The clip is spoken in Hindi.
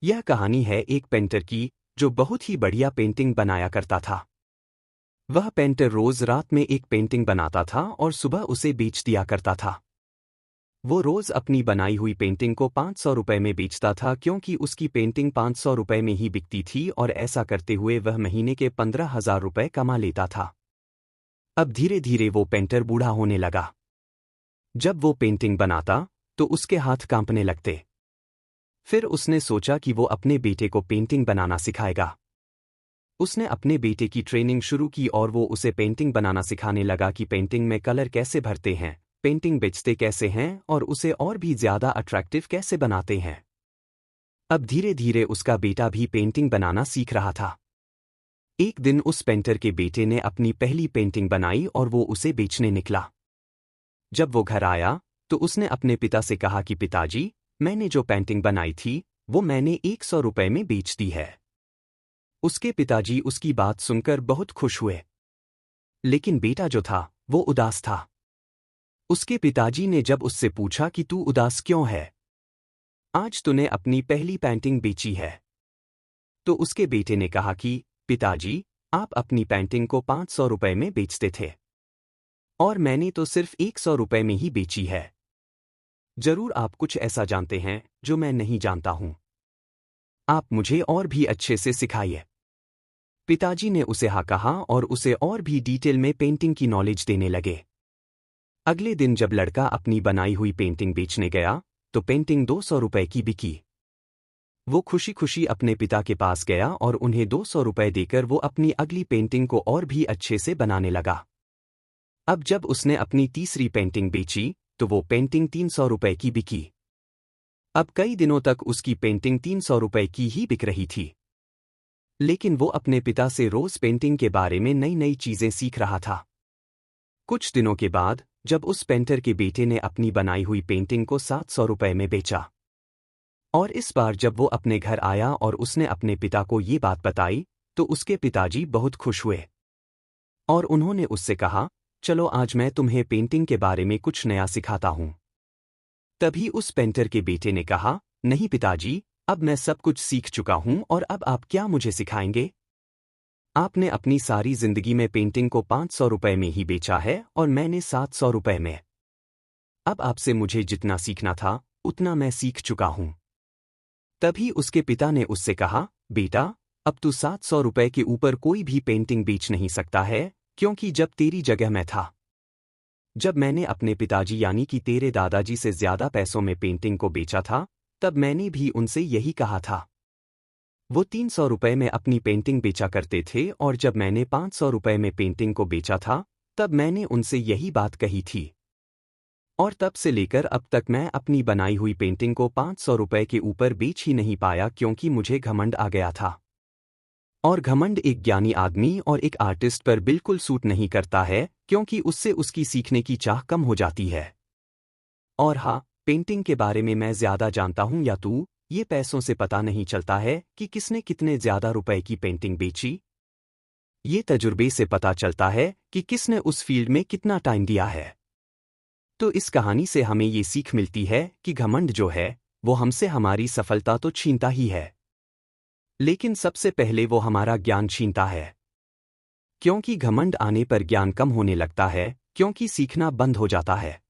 यह कहानी है एक पेंटर की जो बहुत ही बढ़िया पेंटिंग बनाया करता था। वह पेंटर रोज रात में एक पेंटिंग बनाता था और सुबह उसे बेच दिया करता था। वो रोज अपनी बनाई हुई पेंटिंग को 500 रुपए में बेचता था क्योंकि उसकी पेंटिंग 500 रुपए में ही बिकती थी और ऐसा करते हुए वह महीने के 15,000 रुपए कमा लेता था। अब धीरे धीरे वो पेंटर बूढ़ा होने लगा। जब वो पेंटिंग बनाता तो उसके हाथ कांपने लगते। फिर उसने सोचा कि वो अपने बेटे को पेंटिंग बनाना सिखाएगा। उसने अपने बेटे की ट्रेनिंग शुरू की और वो उसे पेंटिंग बनाना सिखाने लगा कि पेंटिंग में कलर कैसे भरते हैं, पेंटिंग बेचते कैसे हैं और उसे और भी ज्यादा अट्रैक्टिव कैसे बनाते हैं। अब धीरे धीरे उसका बेटा भी पेंटिंग बनाना सीख रहा था। एक दिन उस पेंटर के बेटे ने अपनी पहली पेंटिंग बनाई और वो उसे बेचने निकला। जब वो घर आया तो उसने अपने पिता से कहा कि पिताजी, मैंने जो पेंटिंग बनाई थी वो मैंने 100 रुपए में बेच दी है। उसके पिताजी उसकी बात सुनकर बहुत खुश हुए। लेकिन बेटा जो था वो उदास था। उसके पिताजी ने जब उससे पूछा कि तू उदास क्यों है, आज तूने अपनी पहली पेंटिंग बेची है। तो उसके बेटे ने कहा कि पिताजी, आप अपनी पेंटिंग को 500 रुपए में बेचते थे और मैंने तो सिर्फ 100 रुपए में ही बेची है। जरूर आप कुछ ऐसा जानते हैं जो मैं नहीं जानता हूं। आप मुझे और भी अच्छे से सिखाइए। पिताजी ने उसे हाँ कहा और उसे और भी डिटेल में पेंटिंग की नॉलेज देने लगे। अगले दिन जब लड़का अपनी बनाई हुई पेंटिंग बेचने गया तो पेंटिंग 200 रुपए की बिकी। वो खुशी खुशी अपने पिता के पास गया और उन्हें 200 रुपए देकर वो अपनी अगली पेंटिंग को और भी अच्छे से बनाने लगा। अब जब उसने अपनी तीसरी पेंटिंग बेची तो वो पेंटिंग 300 रुपए की बिकी। अब कई दिनों तक उसकी पेंटिंग 300 रुपए की ही बिक रही थी। लेकिन वो अपने पिता से रोज पेंटिंग के बारे में नई नई चीजें सीख रहा था। कुछ दिनों के बाद जब उस पेंटर के बेटे ने अपनी बनाई हुई पेंटिंग को 700 रुपए में बेचा और इस बार जब वो अपने घर आया और उसने अपने पिता को ये बात बताई तो उसके पिताजी बहुत खुश हुए और उन्होंने उससे कहा, चलो आज मैं तुम्हें पेंटिंग के बारे में कुछ नया सिखाता हूं। तभी उस पेंटर के बेटे ने कहा, नहीं पिताजी, अब मैं सब कुछ सीख चुका हूं और अब आप क्या मुझे सिखाएंगे? आपने अपनी सारी जिंदगी में पेंटिंग को 500 रुपए में ही बेचा है और मैंने 700 रुपए में। अब आपसे मुझे जितना सीखना था उतना मैं सीख चुका हूं। तभी उसके पिता ने उससे कहा, बेटा, अब तू 700 रुपए के ऊपर कोई भी पेंटिंग बेच नहीं सकता है, क्योंकि जब तेरी जगह मैं था, जब मैंने अपने पिताजी यानी कि तेरे दादाजी से ज्यादा पैसों में पेंटिंग को बेचा था, तब मैंने भी उनसे यही कहा था। वो 300 रुपए में अपनी पेंटिंग बेचा करते थे और जब मैंने 500 रुपए में पेंटिंग को बेचा था तब मैंने उनसे यही बात कही थी। और तब से लेकर अब तक मैं अपनी बनाई हुई पेंटिंग को 500 रुपए के ऊपर बेच ही नहीं पाया क्योंकि मुझे घमंड आ गया था। और घमंड एक ज्ञानी आदमी और एक आर्टिस्ट पर बिल्कुल सूट नहीं करता है क्योंकि उससे उसकी सीखने की चाह कम हो जाती है। और हाँ, पेंटिंग के बारे में मैं ज्यादा जानता हूँ या तू, ये पैसों से पता नहीं चलता है कि किसने कितने ज्यादा रुपए की पेंटिंग बेची। ये तजुर्बे से पता चलता है कि किसने उस फील्ड में कितना टाइम दिया है। तो इस कहानी से हमें ये सीख मिलती है कि घमंड जो है वो हमसे हमारी सफलता तो छीनता ही है, लेकिन सबसे पहले वो हमारा ज्ञान छीनता है। क्योंकि घमंड आने पर ज्ञान कम होने लगता है, क्योंकि सीखना बंद हो जाता है।